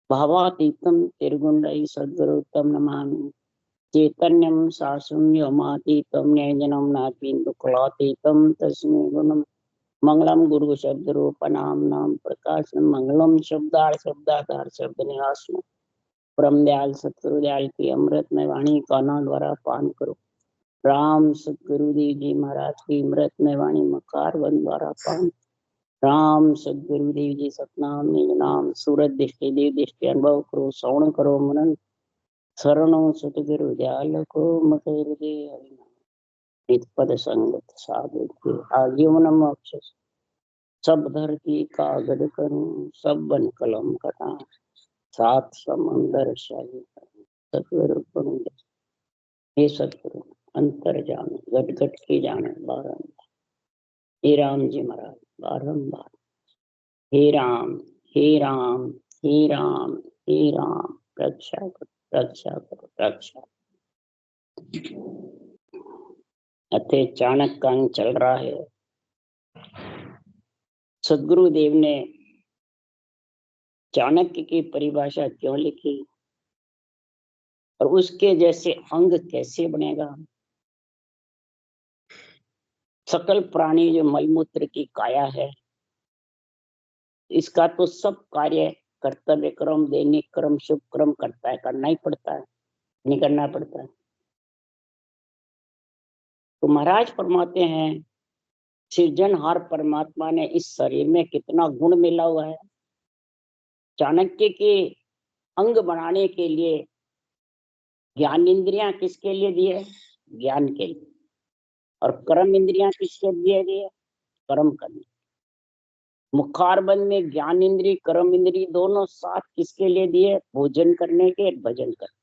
भावातीतं तिर्गुण्डै सद्गुरुतं नमामि। चैतन्यं शासुं व्योमातीतं न्यायजनं नातीन्दुकलातीतं तस्मै गुणं मंगलम गुरु शब्द रूपनाम नाम प्रकाशम मंगलम शब्दार शब्दाकार शब्द निवासम परम दयाल सतगुरु दयाल की अमृतमय वाणी कानों द्वारा पान करो। राम सतगुरुदेव जी महाराज की अमृतमय वाणी मकार वन द्वारा पान। राम सतगुरुदेव जी सतनाम निज नाम सूरत दृष्टि देव दृष्टि अनुभव करो श्रवण करो मनन शरणों सतगुरु दयाल को मत हृदय नित्पद संगत साधु के आजीवन मोक्ष सब धरती कागज करूं सब बन कलम कटा सात समंदर शाही सतगुरु पुण्य हे सतगुरु अंतर जान घट घट के जाने बारंबार। हे राम जी महाराज बारंबार हे राम हे राम हे राम हे राम रक्षा करो रक्षा करो रक्षा। अथे चाणक्य का अंग चल रहा है। सदगुरुदेव ने चाणक्य की परिभाषा क्यों लिखी और उसके जैसे अंग कैसे बनेगा। सकल प्राणी जो मलमूत्र की काया है, इसका तो सब कार्य कर्तव्य क्रम दैनिक क्रम शुभ क्रम करता है, करना ही पड़ता है, नहीं करना पड़ता है। तो महाराज फरमाते हैं सृजनहार परमात्मा ने इस शरीर में कितना गुण मिला हुआ है। चाणक्य के अंग बनाने के लिए ज्ञान इंद्रियां किसके लिए दिए, ज्ञान के लिए, और कर्म इंद्रियां किसके लिए दिए, कर्म करने। मुखारबंद में ज्ञान इंद्री कर्म इंद्री दोनों साथ किसके लिए दिए, भोजन करने के भजन करने।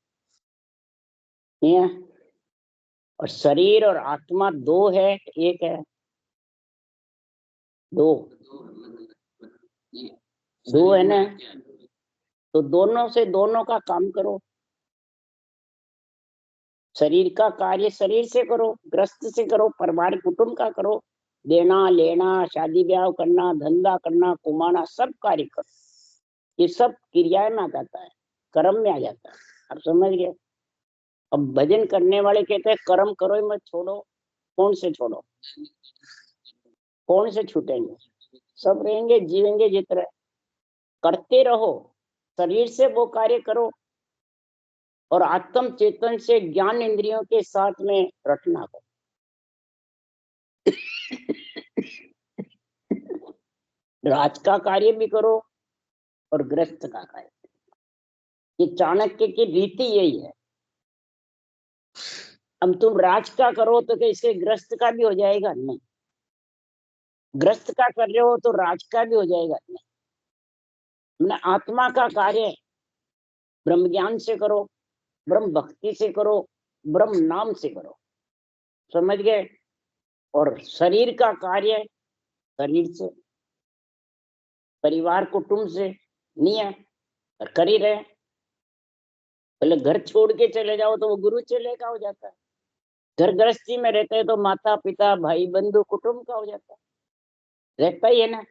और शरीर और आत्मा दो है एक है, दो दो है ना, तो दोनों से दोनों का काम करो। शरीर का कार्य शरीर से करो, ग्रस्त से करो, परिवार कुटुंब का करो, देना लेना शादी ब्याह करना धंधा करना कमाना सब कार्य करो। ये सब क्रियाएं में आ जाता है, कर्म में आ जाता है। आप समझ गए। अब भजन करने वाले कहते हैं कर्म करो ही मत छोड़ो। कौन से छोड़ो, कौन से छूटेंगे, सब रहेंगे जीवेंगे जितना करते रहो। शरीर से वो कार्य करो और आत्म चेतन से ज्ञान इंद्रियों के साथ में रटना करो। राज का कार्य भी करो और ग्रस्त का कार्य। ये चाणक्य की रीति यही है। अब तुम राज का करो तो क्या इसके ग्रस्त का भी हो जाएगा, नहीं। ग्रस्त का कर रहे हो तो राज का भी हो जाएगा, नहीं। मैंने आत्मा का कार्य ब्रह्म ज्ञान से करो, ब्रह्म भक्ति से करो, ब्रह्म नाम से करो। समझ गए। और शरीर का कार्य शरीर से, परिवार कुटुंब से नहीं है, कर ही रहे। पहले घर छोड़ के चले जाओ तो वो गुरु चेले का हो जाता है। घर गृहस्थी में रहते हैं तो माता पिता भाई बंधु कुटुंब का हो जाता है, रहता ही है ना।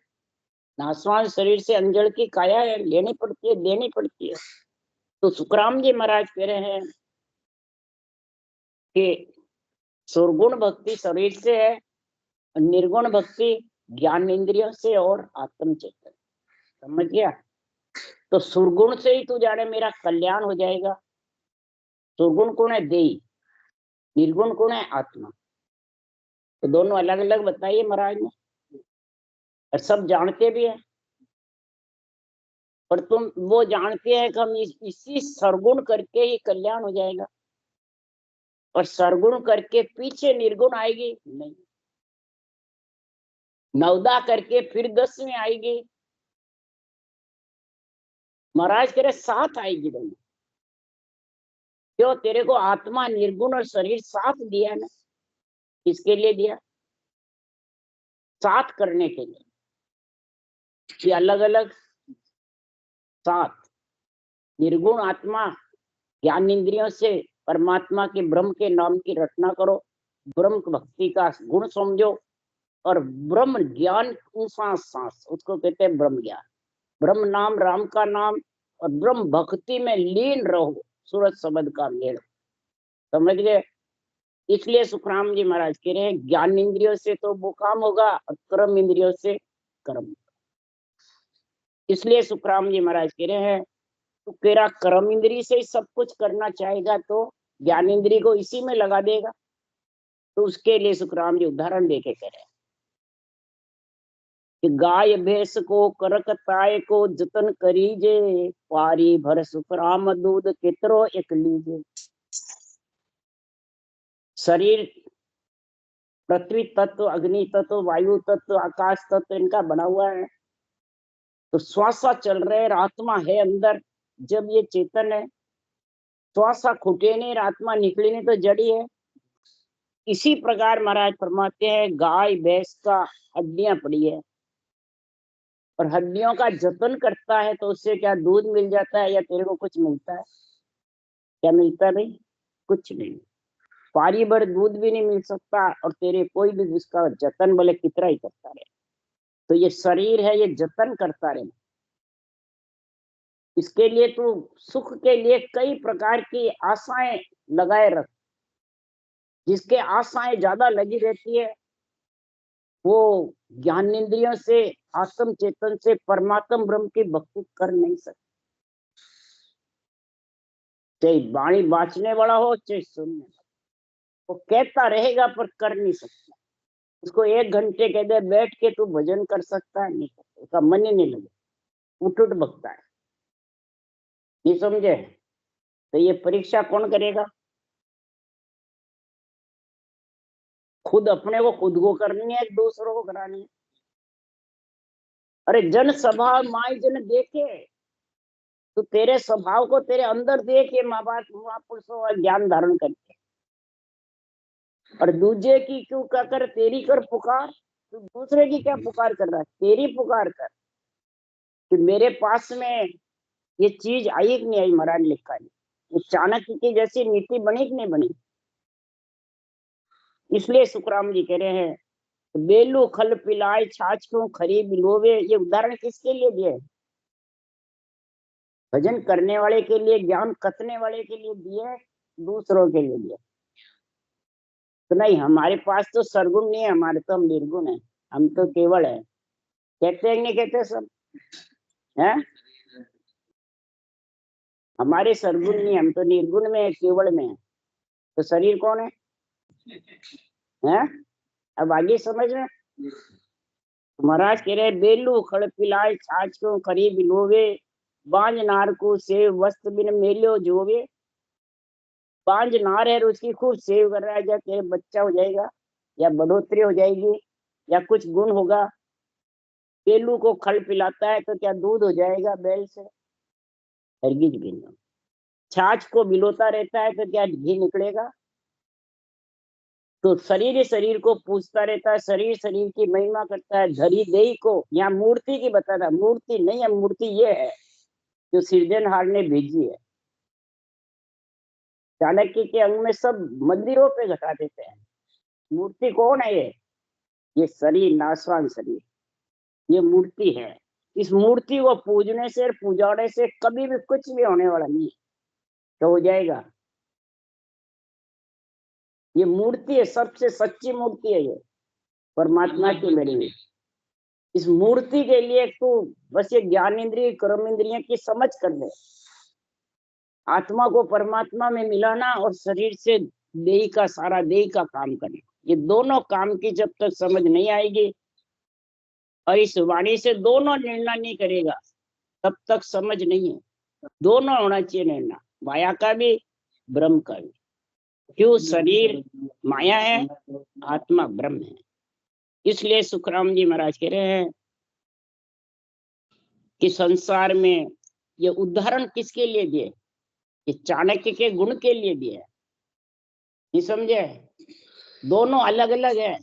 नासवान शरीर से अंजड़ की काया है, लेनी पड़ती है देनी पड़ती है। तो सुखराम जी महाराज कह रहे हैं कि सुरगुण भक्ति शरीर से है, निर्गुण भक्ति ज्ञान इंद्रियों से और आत्म चेतन। समझ गया। तो सुरगुण से ही तू जाने मेरा कल्याण हो जाएगा। सुरगुण कौन है, देही, निर्गुण कौन है, आत्मा। तो दोनों अलग अलग बताइए महाराज ने, और सब जानते भी है। पर तुम वो जानते हैं कि हम इसी सरगुण करके ही कल्याण हो जाएगा, और सरगुण करके पीछे निर्गुण आएगी नहीं, नवदा करके फिर 10 में आएगी। महाराज कह रहे 7 आएगी दोनों। क्यों, तेरे को आत्मा निर्गुण और शरीर 7 दिया ना, किसके लिए दिया, 7 करने के लिए। ये अलग अलग 7। निर्गुण आत्मा ज्ञान इंद्रियों से परमात्मा के ब्रह्म के नाम की रचना करो, ब्रह्म भक्ति का गुण समझो, और ब्रह्म ज्ञान सांस सांस उसको कहते हैं ब्रह्म ज्ञान। ब्रह्म नाम राम का नाम और ब्रह्म भक्ति में लीन रहो, सूरज शब्द का मेल। समझ गए? इसलिए सुखराम जी महाराज कह रहे हैं ज्ञान इंद्रियों से तो वो काम होगा और कर्म इंद्रियों से कर्म। इसलिए सुखराम जी महाराज कह रहे हैं तो तेरा कर्म इंद्री से ही सब कुछ करना चाहेगा तो ज्ञान इंद्री को इसी में लगा देगा। तो उसके लिए सुखराम जी उदाहरण देके कह रहे हैं कि गाय भैंस को करकताए को जतन करीजे, पारी भर सुखराम दूध कितरो एक लीजे। शरीर पृथ्वी तत्व, अग्नि तत्व, वायु तत्व, आकाश तत्व इनका बना हुआ है। तो श्वासा चल रहे हैं, आत्मा है अंदर। जब ये चेतन है, श्वासा खुटे नहीं, आत्मा निकली नहीं तो जड़ी है। इसी प्रकार महाराज फरमाते हैं गाय भैंस का हड्डियां पड़ी है और हड्डियों का जतन करता है तो उससे क्या दूध मिल जाता है या तेरे को कुछ मिलता है? क्या मिलता है भाई? कुछ नहीं। पारी भर दूध भी नहीं मिल सकता और तेरे कोई भी जिसका जतन भले कितना ही करता रहे। तो ये शरीर है, ये जतन करता रहे। इसके लिए तू सुख के लिए कई प्रकार की आशाएं लगाए रख। जिसके आशाएं ज्यादा लगी रहती है वो ज्ञान इंद्रियों से, आत्म चेतन से परमात्म ब्रह्म की भक्ति कर नहीं सकते। चाहे वाणी बांचने वाला हो चाहे सुनने वाला, वो कहता रहेगा पर कर नहीं सकता। उसको 1 घंटे कह दे बैठ के तू भजन कर सकता है, नहीं करता, उसका मन ही नहीं लगे, उठ उठ बकता है। नहीं समझे? तो ये परीक्षा कौन करेगा? खुद अपने को खुद को करनी है, दूसरों को करानी है। अरे जन स्वभाव माई जन देखे, तो तेरे स्वभाव को तेरे अंदर देखे माँ बाप महापुरुषों ज्ञान धारण करके। और दूसरे की क्यों क्या कर, तेरी कर पुकार। तू दूसरे की क्या पुकार कर रहा है? तेरी पुकार कर कि मेरे पास में ये चीज आई कि नहीं आई। महाराज लिखा है वो चाणक्य की जैसी नीति बनी कि नहीं बनी। इसलिए सुखराम जी कह रहे हैं बेलू खल पिलाए छाछ क्यों खरी बिलोवे। ये उदाहरण किसके लिए दिए? भजन करने वाले के लिए, ज्ञान कथने वाले के लिए दिए, दूसरों के लिए दिए। तो नहीं, हमारे पास तो सरगुण नहीं है, हमारे तो हम निर्गुण है, हम तो केवल है। कहते हैं नहीं कहते सब है? हमारे सरगुण नहीं, हम तो निर्गुण में है, केवल में है। तो शरीर कौन है? हैं? अब आगे समझ में। महाराज कह रहे बेलू खड़ पिलाए छाछ क्यों खरी बिलोवे, बांझ नार को सेव वस्त्र बिन मेलियो जोवे। बांझ नार है उसकी खूब सेव कर रहा है, या तेरे बच्चा हो जाएगा या बढ़ोतरी हो जाएगी या कुछ गुण होगा। बेलू को खल पिलाता है तो क्या दूध हो जाएगा बैल से? हरगिज भी नहीं। छाछ को बिलोता रहता है तो क्या घी निकलेगा? तो शरीर शरीर को पूछता रहता है, शरीर शरीर की महिमा करता है। धरी देही को, यहाँ मूर्ति की बता रहा, मूर्ति नहीं है, मूर्ति ये है जो सृजनहार ने भेजी है। चाणक्य के अंग में सब मंदिरों पे घटा देते हैं। मूर्ति कौन है? ये शरीर, नाशवान शरीर, ये मूर्ति है। इस मूर्ति को पूजने से, पूजाने से कभी भी कुछ भी होने वाला नहीं है। तो हो जाएगा। ये मूर्ति है, सबसे सच्ची मूर्ति है ये, परमात्मा की बनी हुई। इस मूर्ति के लिए तू बस ये ज्ञान इंद्रिय कर्म इंद्रिय की समझ कर दे। आत्मा को परमात्मा में मिलाना और शरीर से देह का, सारा देह का काम करना, ये दोनों काम की जब तक समझ नहीं आएगी और इस वाणी से दोनों निर्णय नहीं करेगा तब तक समझ नहीं है। दोनों होना चाहिए निर्णय, माया का भी ब्रह्म का भी। क्यों? शरीर माया है, आत्मा ब्रह्म है। इसलिए सुखराम जी महाराज कह रहे हैं कि संसार में ये उदाहरण किसके लिए दिए? ये चाणक्य के गुण के लिए दिए। नहीं समझे? दोनों अलग अलग है।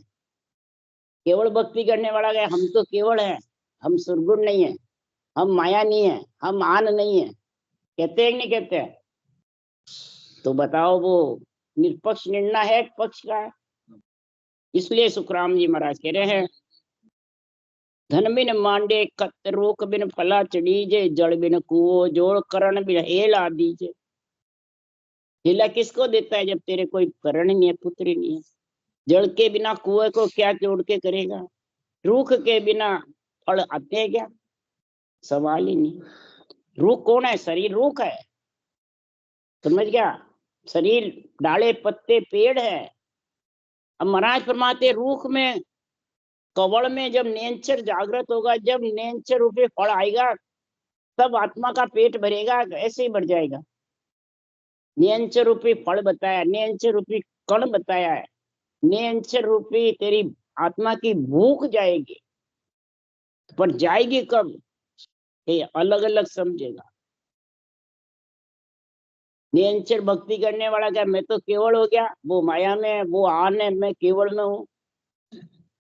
केवल भक्ति करने वाला है, हम तो केवल है, हम सुरगुण नहीं है, हम माया नहीं है, हम आन नहीं है। कहते हैं नहीं कहते हैं? तो बताओ वो निष्पक्ष निर्णय है, पक्ष का है? इसलिए सुखराम जी महाराज कह रहे हैं धन बिन मांडे कत रोक बिन फला चढ़ीजे, जड़ बिन कुओ जोड़ करण बिन हेला दीजे। हेला किसको देता है जब तेरे कोई करण नहीं है, पुत्र नहीं है। जड़ के बिना कुएं को क्या जोड़ के करेगा? रूख के बिना फल आते हैं क्या? सवाल ही नहीं। रूख कौन है? शरीर रूख है, समझ गया? शरीर डाले पत्ते पेड़ है। अब महाराज फरमाते रूख में, कवड़ में जब नेंचर जागृत होगा, जब नेंचर रूपे फल आएगा, तब आत्मा का पेट भरेगा, ऐसे ही भर जाएगा। नेंचर रूपी फल बताया, नेंचर रूपी कण बताया है, नेंचर रूपी तेरी आत्मा की भूख जाएगी। पर जाएगी कब, ये अलग अलग समझेगा। निरंतर भक्ति करने वाला क्या मैं तो केवल हो गया, वो माया में है, वो आन है, मैं केवल में हूँ।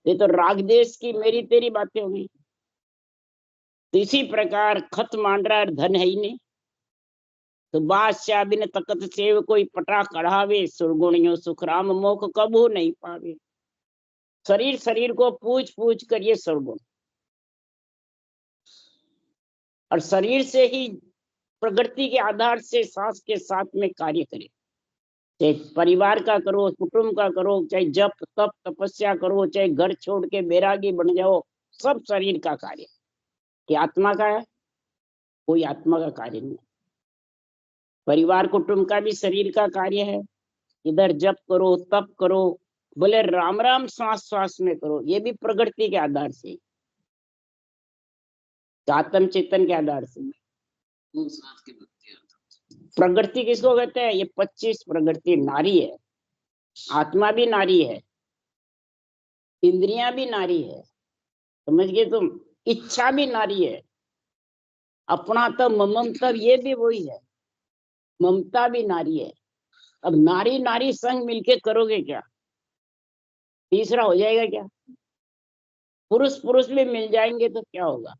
ये तो राग देश की मेरी तेरी बातें होगी। तो इसी प्रकार खत मान रहा है, धन है ही नहीं। तो बादशाह बिन तकत सेव कोई पटा कढ़ावे, सुरगुणियों सुखराम मोख कबू नहीं पावे। शरीर शरीर को पूछ पूछ कर ये सुरगुण, और शरीर से ही प्रकृति के आधार से सांस के साथ में कार्य करे। चाहे परिवार का करो, कुटुंब का करो, चाहे जप तप तपस्या करो, चाहे घर छोड़ के बैरागी बन जाओ, सब शरीर का कार्य। कि आत्मा का है? कोई आत्मा का कार्य नहीं। परिवार कुटुंब का भी शरीर का कार्य है। इधर जप करो तप करो, बोले राम राम श्वास श्वास में करो, ये भी प्रकृति के आधार से, आत्म चेतन के आधार से। प्रकृति किसको कहते हैं? ये 25 प्रकृति नारी है। आत्मा भी नारी है, इंद्रियां भी नारी है, समझ गए तुम? इच्छा भी नारी है, अपना तब मम तब ये भी वही है, ममता भी नारी है। अब नारी नारी संग मिलके करोगे क्या? तीसरा हो जाएगा क्या? पुरुष पुरुष भी मिल जाएंगे तो क्या होगा?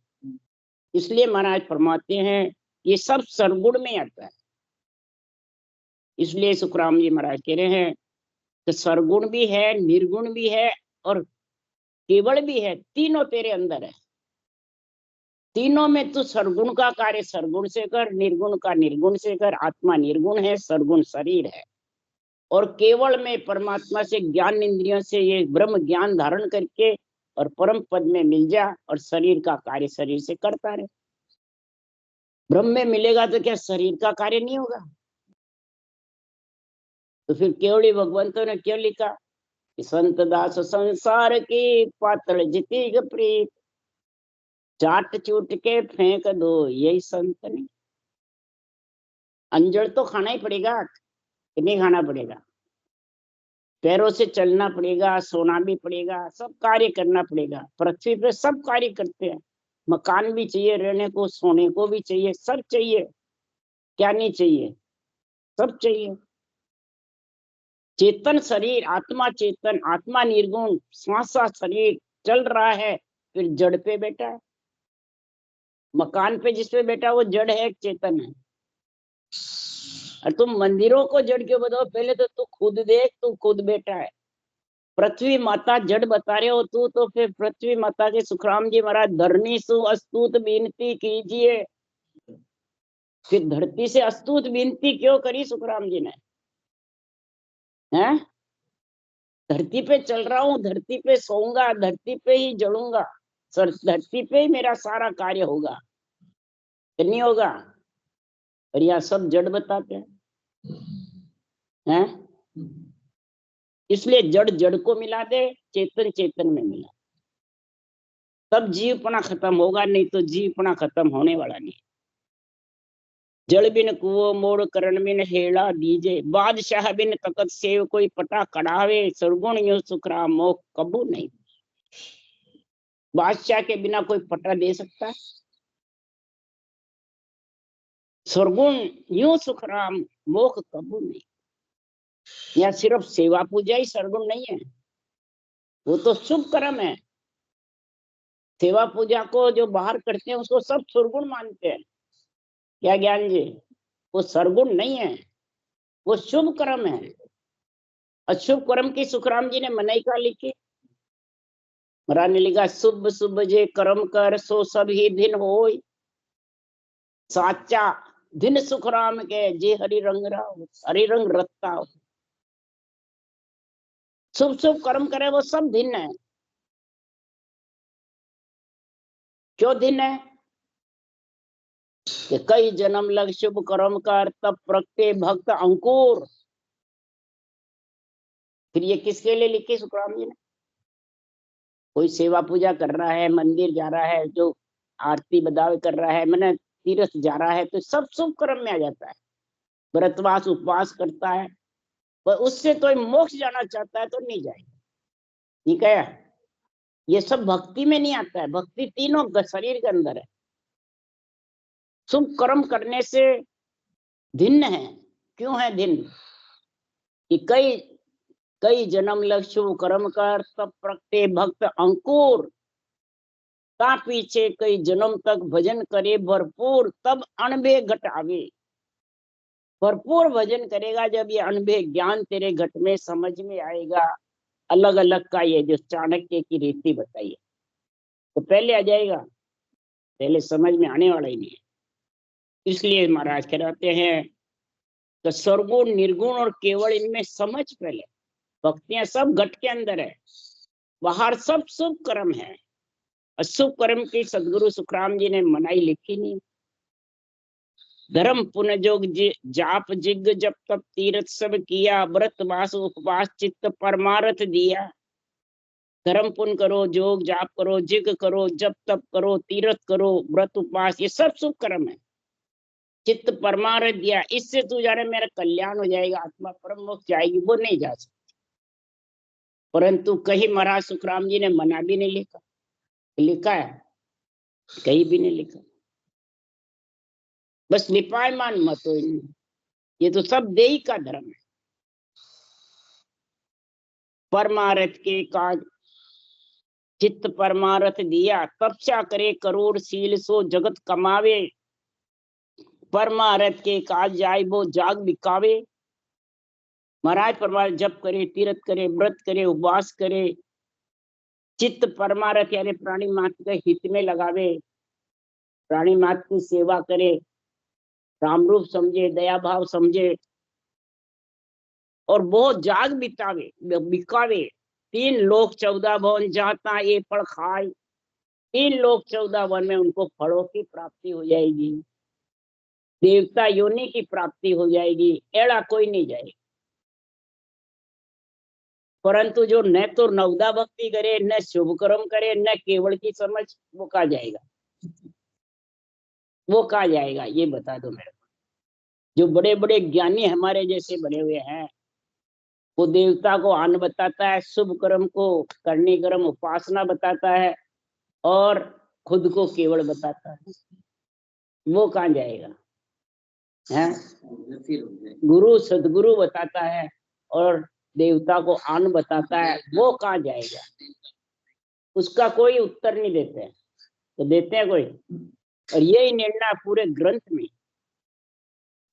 इसलिए महाराज फरमाते हैं ये सब सरगुण में आता है। इसलिए सुखराम जी महाराज कह रहे हैं कि सरगुण भी है, निर्गुण भी है और केवल भी है, तीनों तेरे अंदर है। तीनों में तू सरगुण का कार्य सरगुण से कर, निर्गुण का निर्गुण से कर। आत्मा निर्गुण है, सरगुण शरीर है, और केवल में परमात्मा से ज्ञान इंद्रियों से ये ब्रह्म ज्ञान धारण करके और परम पद में मिल जा, और शरीर का कार्य शरीर से करता रहे। ब्रह्म में मिलेगा तो क्या शरीर का कार्य नहीं होगा? तो फिर केवली भगवंतों ने क्यों लिखा कि संत दास संसार की पातल जिति प्रीत, चाट चूट के फेंक दो यही संत ने। अंजड़ तो खाना ही पड़ेगा कि नहीं खाना पड़ेगा? पैरों से चलना पड़ेगा, सोना भी पड़ेगा, सब कार्य करना पड़ेगा। पृथ्वी पे सब कार्य करते हैं, मकान भी चाहिए रहने को, सोने को भी चाहिए, सब चाहिए। क्या नहीं चाहिए? सब चाहिए। चेतन शरीर, आत्मा चेतन, आत्मा निर्गुण, श्वासा शरीर चल रहा है, फिर जड़ पे बैठा है। मकान पे जिसपे बैठा वो जड़ है, चेतन है। और तुम मंदिरों को जड़ क्यों बताओ? पहले तो तू खुद देख, तू खुद बैठा है। पृथ्वी माता जड़ बता रहे हो तू, तो फिर पृथ्वी माता के सुखराम जी महाराज धरनी सु अस्तुत विनती कीजिए। फिर धरती से अस्तुत विनती क्यों करी सुखराम जी ने? हैं? धरती पे चल रहा हूँ, धरती पे सोऊंगा, धरती पे ही जड़ूंगा, सर धरती पे ही मेरा सारा कार्य होगा, नहीं होगा? और यहाँ सब जड़ बताते हैं। इसलिए जड़ जड़ को मिला दे, चेतन चेतन में मिला, तब जीवपना खत्म होगा, नहीं तो जीवपना खत्म होने वाला नहीं। जल बिन कुओ मोड़ करण बिन हेड़ा दीजे, बादशाह बिन तकत सेव कोई पटा कढ़ावे, सुरगुण यूं सुखराम मोह कबू नहीं। बादशाह के बिना कोई पटा दे सकता है? सुरगुण यूं सुखराम मोह कबू नहीं। या सिर्फ सेवा पूजा ही सरगुण नहीं है, वो तो शुभ कर्म है। सेवा पूजा को जो बाहर करते हैं उसको सब सुरगुण मानते हैं। क्या ज्ञान जी? वो सरगुण नहीं है, वो शुभ कर्म है। अशुभ कर्म की सुखराम जी ने मनाई का लिखी। महाराज ने लिखा शुभ शुभ जे कर्म कर सो सब ही दिन होय, साचा दिन सुख राम के जे हरि रंग राव, हरि रंग रत्ता। शुभ शुभ कर्म करे वो सब दिन है। क्यों दिन है? कि कई जन्म लग शुभ कर्म कर तब प्रगटे भक्त अंकुर। फिर ये किसके लिए लिखी सुखराम जी ने? कोई सेवा पूजा कर रहा है, मंदिर जा रहा है, जो आरती बदाव कर रहा है, मैंने तीर्थ जा रहा है, तो सब शुभ कर्म में आ जाता है। व्रतवास उपवास करता है, पर उससे कोई मोक्ष जाना चाहता है तो नहीं जाएगा। ठीक है, ये सब भक्ति में नहीं आता है। भक्ति तीनों शरीर के अंदर है। शुभ कर्म करने से भिन्न है। क्यों है भिन्न? कि कई कई जन्म लग शुभ कर्म कर तब प्रगटे भक्त अंकुर। ता पीछे कई जन्म तक भजन करे भरपूर, तब अनबे घट आवे। भरपूर भजन करेगा जब ये अनबे ज्ञान तेरे घट में समझ में आएगा। अलग अलग का ये जो चाणक्य की रीति बताई है, तो पहले आ जाएगा, पहले समझ में आने वाला ही नहीं है। इसलिए महाराज कहते हैं तो सर्वगुण निर्गुण और केवल इनमें समझ पहले। भक्तियां सब घट के अंदर है, बाहर सब शुभ कर्म है। अशुभ कर्म की सदगुरु सुखराम जी ने मनाई लिखी नहीं। धर्म पुण्य जोग जाप जिग जब तब तीर्थ सब किया, व्रत वास उपवास चित्त परमारथ दिया। धर्म पुण्य करो, जोग जाप करो, जिग करो, जब तब करो, तीर्थ करो, व्रत उपवास, ये सब शुभ कर्म है। चित्त परमारथ दिया, इससे तू जाने मेरा कल्याण हो जाएगा, आत्मा परम मोक्ष जाएगी, वो नहीं जा सकती। परंतु कहीं महाराज सुखराम जी ने मना भी नहीं लिखा। लिखा है? कहीं भी नहीं लिखा। बस निपायमान मत हो इनमें। ये तो सब देही का धर्म है। परमारथ के काज चित्त परमारथ दिया, तपस्या करे करोड़ शील सो जगत कमावे। परमारथ के काज जाय वो जाग बिकावे। महाराज परमारथ जप करे, तीर्थ करे, व्रत करे, उपवास करे, चित्त परमारथ यानी प्राणी मात्र के हित में लगावे, प्राणी मात्र की सेवा करे, राम रूप समझे, दया भाव समझे, और बहुत जाग बितावे बिकावे। 3 लोक 14 भवन जाता ये फल खाए। 3 लोक 14 वन में उनको फलों की प्राप्ति हो जाएगी, देवता योनि की प्राप्ति हो जाएगी, एड़ा कोई नहीं जाएगा। परंतु जो न तो नवदा भक्ति करे, न शुभ कर्म करे, न केवल की समझ, वो कहा जाएगा? वो कहा जाएगा? ये बता दो मेरे को। जो बड़े बड़े ज्ञानी हमारे जैसे बने हुए हैं, वो देवता को अन्न बताता है, शुभ कर्म को करने कर्म उपासना बताता है, और खुद को केवल बताता है। वो कहाँ जाएगा? है गुरु सदगुरु बताता है और देवता को अन्न बताता है, वो कहाँ जाएगा? उसका कोई उत्तर नहीं देते हैं। तो देते हैं कोई? और यही निर्णय पूरे ग्रंथ में,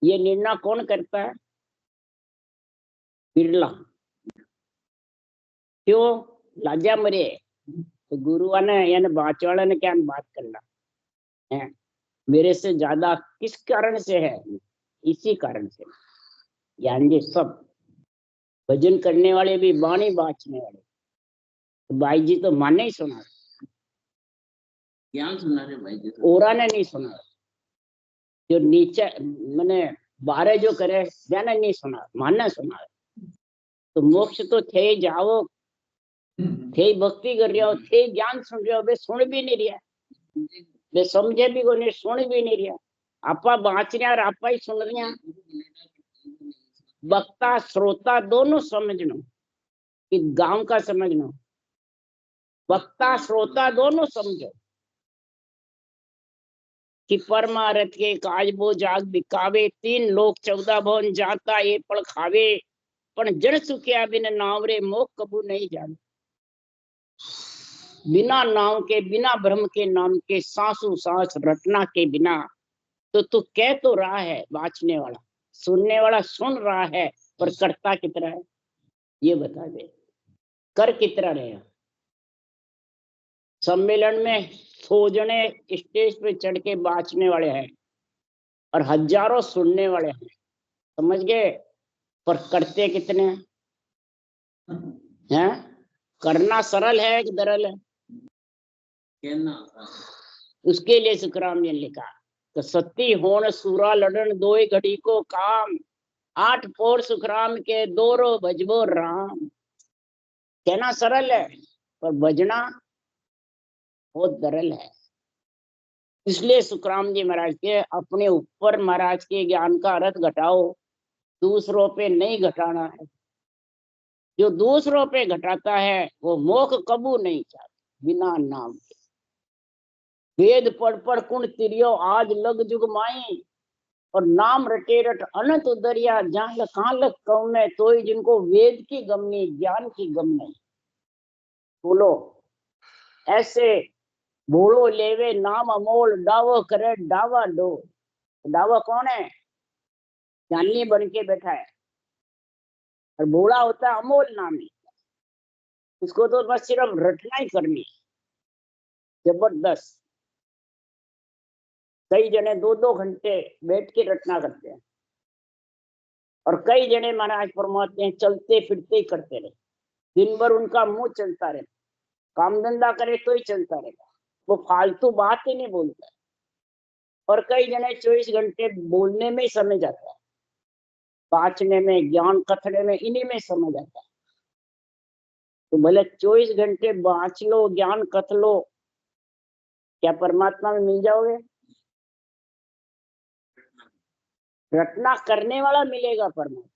ये निर्णय कौन करता है? बिरला। क्यों? लाजा मरे तो गुरु ने यानी बाचवाड़ा ने क्या बात करना है? मेरे से ज्यादा किस कारण से है? इसी कारण से। ज्ञान जी सब भजन करने वाले भी, बाणी बाचने वाले, तो भाई जी तो माने ही सुना, ज्ञान सुना रहे भाई जी, तो ओरा ने नहीं सुना। जो नीचे मैंने 12 जो करे ज्ञान नहीं सुना, मानना सुना। तो मोक्ष तो थे जाओ, थे भक्ति कर रहे हो, थे ज्ञान सुन रहे हो, वे सुन भी नहीं रहा, वे समझे भी को नहीं, सुन भी नहीं रहा। आपा बाँच रहा और आपा ही सुन रहा। वक्ता श्रोता दोनों समझना, कि गांव का समझना, वक्ता श्रोता दोनों समझो कि परमारथ के काज वो जाग बिकावे। 3 लोक 14 भवन जाता ये पल खावे। पण जड़ सुखिया बिन नावरे मोक कबू नहीं जाने। बिना नाव के, बिना ब्रह्म के नाम के, सांसों सांस रटना के बिना। तो तू कह तो रहा है बाँचने वाला, सुनने वाला सुन रहा है, पर करता कितना है? ये बता दे, कर कितना रहेगा? सम्मेलन में 100 जने स्टेज पे चढ़ के बाँचने वाले हैं और हजारों सुनने वाले हैं, समझ गए? पर करते कितने हैं? करना सरल है कि दरल है? उसके लिए सुखराम जी ने लिखा तो सती होन सूरा लड़न दोई घड़ी को काम, 8 पोर सुखराम के दोरो भजबो राम। कहना सरल है पर बजना बहुत दरल है। इसलिए सुखराम जी महाराज के अपने ऊपर महाराज के ज्ञान का रथ घटाओ, दूसरों पे नहीं घटाना है। जो दूसरों पे घटाता है वो मोक्ष कबू नहीं चाहता बिना नाम के। वेद पढ़ पढ़ कुण तिरियो आज लग जुग माई, और नाम रटे रट अनंत दरिया जहां लग कहां लग कौ में, तो जिनको वेद की गम नहीं, ज्ञान की गम नहीं। बोलो ऐसे भोलो लेवे नाम अमोल, डावो करे डावा डो। डावा कौन है? ज्ञानी बन के बैठा है, और भोला होता है अमोल नामी। इसको तो बस सिर्फ रटना ही करनी है, जबरदस्त। कई जने 2-2 घंटे बैठ के रटना करते हैं, और कई जने महाराज फरमाते हैं चलते फिरते ही करते रहे, दिन भर उनका मुंह चलता रहे, काम धंधा करे तो ही चलता रहेगा, वो फालतू बात ही नहीं बोलता। और कई जने 24 घंटे बोलने में ही समय जाता है, बाँचने में, ज्ञान कथने में, इन्हीं में समय जाता है। तो भले 24 घंटे बाँच लो, ज्ञान कथ लो, क्या परमात्मा में मिल जाओगे? रटना करने वाला मिलेगा परमात्मा,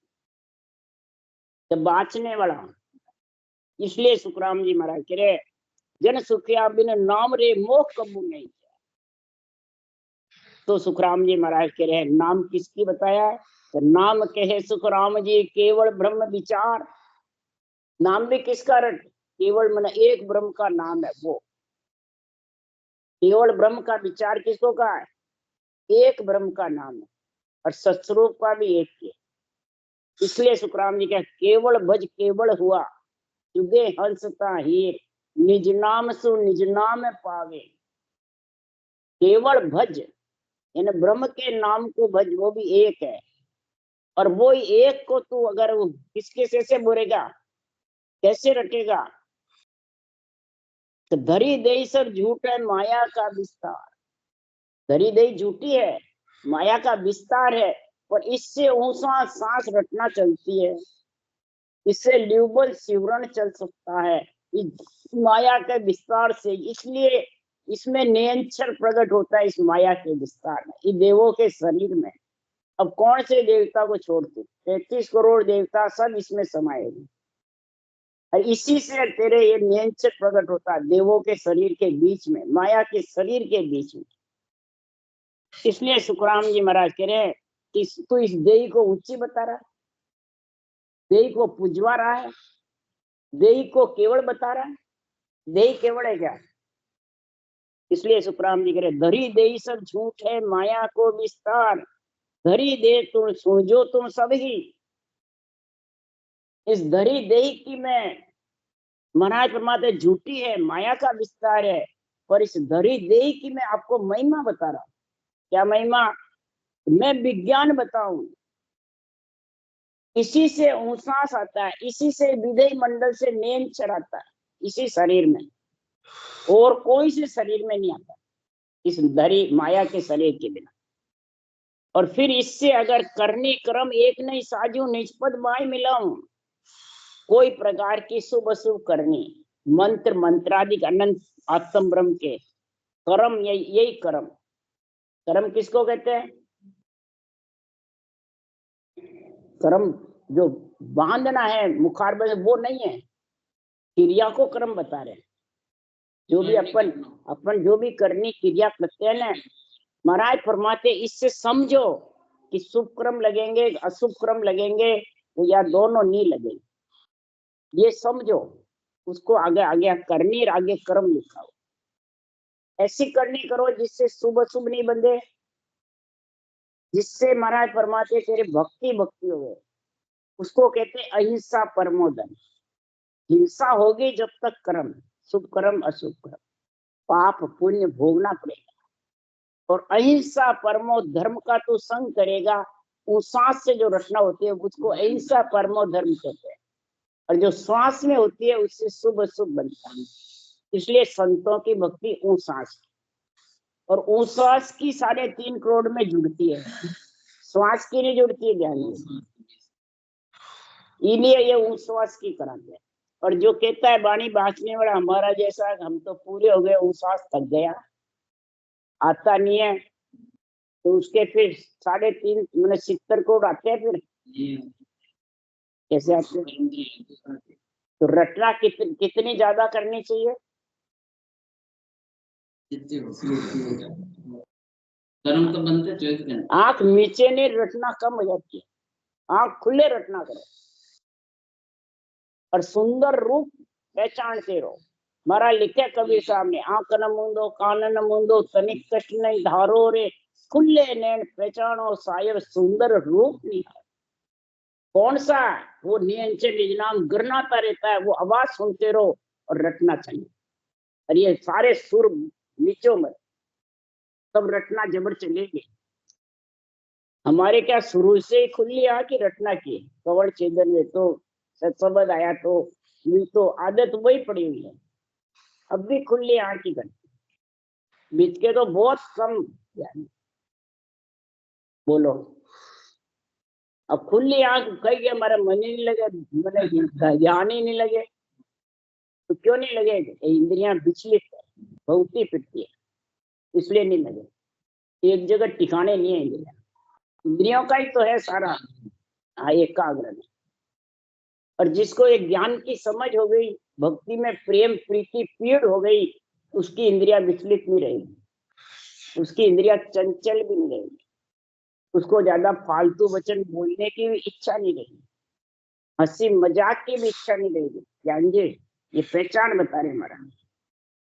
जब बाँचने वाला। इसलिए सुखराम जी महाराज कह रहे जन सुखिया बिन नाम रे मोक्ष कबू नहीं। तो सुखराम जी महाराज कह रहे नाम किसकी बताया है? तो नाम कहे सुखराम जी केवल ब्रह्म विचार। नाम भी किसका रट? केवल मन एक ब्रह्म का नाम है वो। केवल ब्रह्म का विचार किसको कहा है? एक ब्रह्म का नाम है, और सत्स्वरूप का भी एक ही। इसलिए सुखराम जी कहे केवल भज केवल हुआ, युगे हंसता हीर, निज नाम सु निज नाम पावे। केवल भज यानी ब्रह्म के नाम को भज, वो भी एक है, और वो एक को तू अगर किसके से बोलेगा, कैसे रटेगा? तो धरी दे सब झूठ है माया का विस्तार। धरी दे झूठी है, माया का विस्तार है, और इससे ऊंचा सांस रटना चलती है, इससे ल्यूबल सिवरण चल सकता है इस माया के विस्तार से। इसलिए इसमें नियंत्रण प्रकट होता है इस माया के विस्तार में, इस देवों के शरीर में। अब कौन से देवता को छोड़ दो, 33 करोड़ देवता सब इसमें समाएंगे, और इसी से तेरे ये नियंत्रण प्रकट होता है देवों के शरीर के बीच में, माया के शरीर के बीच में। इसलिए सुखराम जी महाराज कह रहे हैं कि तू इस देही को ऊंची बता रहा है, देही को पुजवा रहा है, देही को केवल बता रहा है। देही केवल है क्या? इसलिए सुखराम जी कह रहे धरी देही सब झूठ है माया को विस्तार, धरी दे तुम सूझो तुम सब ही। इस धरी देही की मैं महाराज परमात्मा झूठी है, माया का विस्तार है, पर इस धरी देही की मैं आपको महिमा बता रहा हूं। क्या महिमा? मैं विज्ञान बताऊं, इसी से ऊंसास आता है, इसी से विधेय मंडल से नेम चढ़ाता है, इसी शरीर में, और कोई से शरीर में नहीं आता, इस धरी माया के शरीर के बिना। और फिर इससे अगर करनी क्रम एक नहीं साजू निष्पद माय मिलाऊं, कोई प्रकार की शुभ अशुभ करनी, मंत्र मंत्रादिक अनंत आत्म ब्रह्म के कर्म, यही कर्म। कर्म किसको कहते हैं? कर्म जो बांधना है मुखार में, वो नहीं है, क्रिया को कर्म बता रहे हैं। जो भी अपन जो भी करनी क्रिया करते हैं ना, महाराज फरमाते इससे समझो कि शुभ क्रम लगेंगे अशुभ क्रम लगेंगे, तो या दोनों नहीं लगेंगे, ये समझो। उसको आगे आगे करनी, आगे कर्म लिखा हो। ऐसी करनी करो जिससे शुभ अशुभ नहीं बंधे, जिससे महाराज फरमाते तेरे भक्ति भक्ति हो, उसको कहते अहिंसा परमोदन। हिंसा होगी जब तक कर्म, शुभ कर्म अशुभ कर्म। पाप पुण्य भोगना पड़ेगा। और अहिंसा परमो धर्म का तो संग करेगा। उस सांस से जो रचना होती है उसको अहिंसा परमो धर्म कहते हैं, और जो श्वास में होती है उससे शुभ अशुभ बनता है। इसलिए संतों की भक्ति ऊं सांस, और ऊं श्वास की 3.5 करोड़ में जुड़ती है, श्वास की नहीं जुड़ती है ज्ञान में। इसलिए ये ऊं श्वास की कराते हैं। और जो कहता है वाणी बांचने वाला हमारा जैसा, हम तो पूरे हो गए, ऊं श्वास थक गया, आता नहीं है, तो उसके फिर 3.5 मैंने 70 करोड़ आते हैं। फिर कैसे आते हैं? तो रटना कितनी ज्यादा करनी चाहिए? कर्म तो बनते 24 घंटे। आंख नीचे नहीं, रटना कम हो जाती है, आंख खुले रटना करो और सुंदर रूप पहचानते रहो। मारा लिखे कबीर साहब ने, आंख न मूंदो कान न मूंदो तनिक कष्ट नहीं धारो रे, खुले नैन पहचानो साहिब सुंदर रूप नहीं है। कौन सा? वो नीचे निज नाम गिरनाता रहता है, वो आवाज सुनते रहो और रटना चाहिए। और ये सारे सुर नीचों में तब रटना जबर चलेगी। हमारे क्या शुरू से ही खुली आंख की रटना की, कवड़ छेदन में तो सत्सबद आया तो ये तो आदत वही पड़ी हुई है। अब भी खुली आंख की करते, बीच के तो बहुत कम यानी बोलो। अब खुली आंख कही गया हमारा मन ही नहीं लगे, मैंने ध्यान ही नहीं लगे, तो क्यों नहीं लगे? इंद्रियां विचलित है, भौती फिरती है, इसलिए नहीं लगे। एक जगह टिकाने नहीं है इंद्रिया, इंद्रियों का ही तो है सारा एकाग्र में। और जिसको एक ज्ञान की समझ हो गई, भक्ति में प्रेम प्रीति पीड़ हो गई, उसकी इंद्रिया विचलित नहीं रहेगी, उसकी इंद्रिया चंचल भी नहीं रहेगी, उसको ज्यादा फालतू वचन बोलने की भी इच्छा नहीं रहेगी, हंसी मजाक की भी इच्छा नहीं रहेगी। ज्ञान जी ये पहचान बता रहे हमारा।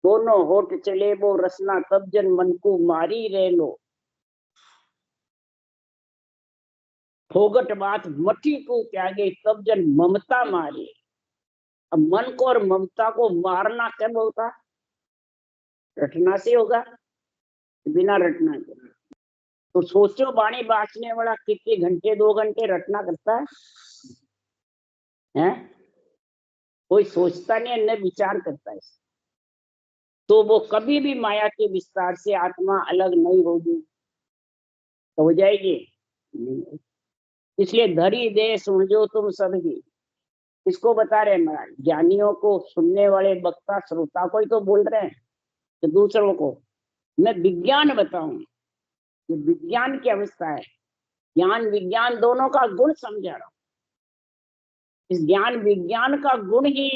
दोनों होठ चले वो रसना तब जन मन को मारी रह लो, फोगट बात मठी को त्यागे तब जन ममता मारे। अब मन को और ममता को मारना कब होता? रटना से होगा, बिना रटना के। तो सोचो वाणी बांचने वाला कितने घंटे 2 घंटे रटना करता है? कोई सोचता नहीं है, न विचार करता है, तो वो कभी भी माया के विस्तार से आत्मा अलग नहीं होगी। तो हो जाएगी नहीं। इसलिए धरी दे सुन जो तुम सभी, इसको बता रहे महाराज, ज्ञानियों को सुनने वाले वक्ता श्रोता को ही तो बोल रहे हैं, तो दूसरों को मैं विज्ञान बताऊं, ये विज्ञान की अवस्था है। ज्ञान विज्ञान दोनों का गुण समझा रहा हूं। इस ज्ञान विज्ञान का गुण ही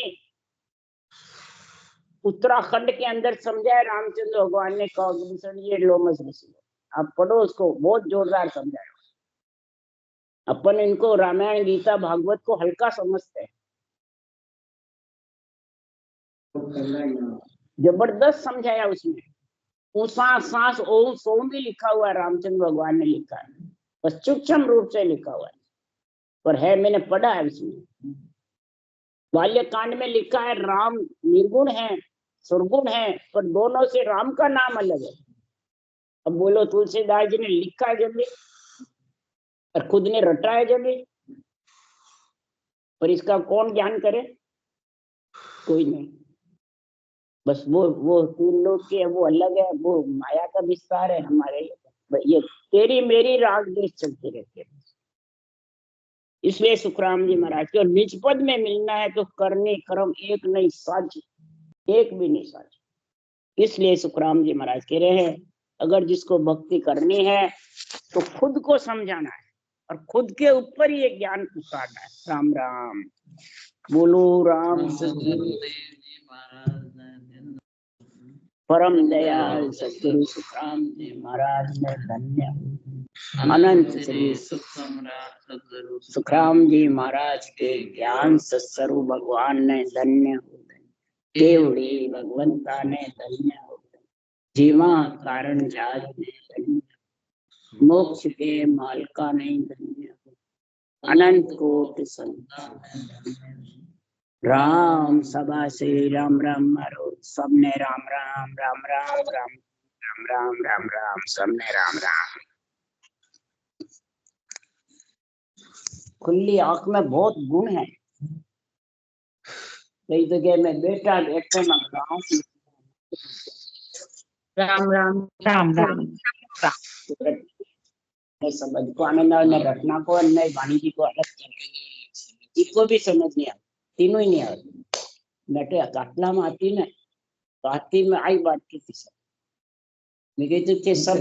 उत्तराखंड के अंदर समझाया रामचंद्र भगवान ने, ये लोमस ऋषि, आप पढ़ो उसको, बहुत जोरदार समझाया। अपन इनको रामायण गीता भागवत को हल्का समझते हैं, जबरदस्त समझाया उसमें। सांस सांस ओम सोम भी लिखा हुआ है, रामचंद्र भगवान ने लिखा है, बस सूक्ष्म रूप से लिखा हुआ है, पर है मैंने पढ़ा है उसमें। बाल्यकांड में लिखा है राम निर्गुण है सुरगुण है, पर दोनों से राम का नाम अलग है। अब बोलो तुलसीदास जी ने लिखा है जब भी, और खुद ने रटा है जब भी, पर इसका कौन ज्ञान करे? कोई नहीं। बस वो 3 लोग के वो अलग है, वो माया का विस्तार है। हमारे ये तेरी मेरी राग देश चलते रहते हैं। इसलिए सुखराम जी महाराज के, और निज पद में मिलना है तो करने कर्म एक नहीं साझी, एक भी नहीं साझी। इसलिए सुखराम जी महाराज कह रहे हैं, अगर जिसको भक्ति करनी है तो खुद को समझाना है और खुद के ऊपर ही एक ज्ञान उतारना है। राम राम बोलो राम परम दयाल सतगुरु सुखराम जी महाराज ने धन्य अनंत श्री सुखराम जी महाराज के ज्ञान सत्स्वरूप भगवान ने धन्य हो गए, केवड़ी भगवंता ने धन्य हो गए, जीवा कारण जात ने धन्य, मोक्ष के मालका ने धन्य, अनंत कोटि संतान राम सभा से राम राम मारो, सबने राम राम राम राम राम राम राम राम राम, सबने राम राम। खुली आंख में बहुत गुण है। कई जगह में बेटा बैठे में गाँव की राम राम राम राम समझ को आने न घटना को न वाणी जी को अलग इसको भी समझ नहीं आती, तीनों ही नहीं आती। बेटे काटला में आती ने तो आती में आई बात की थी सब, मैं कहती थी सब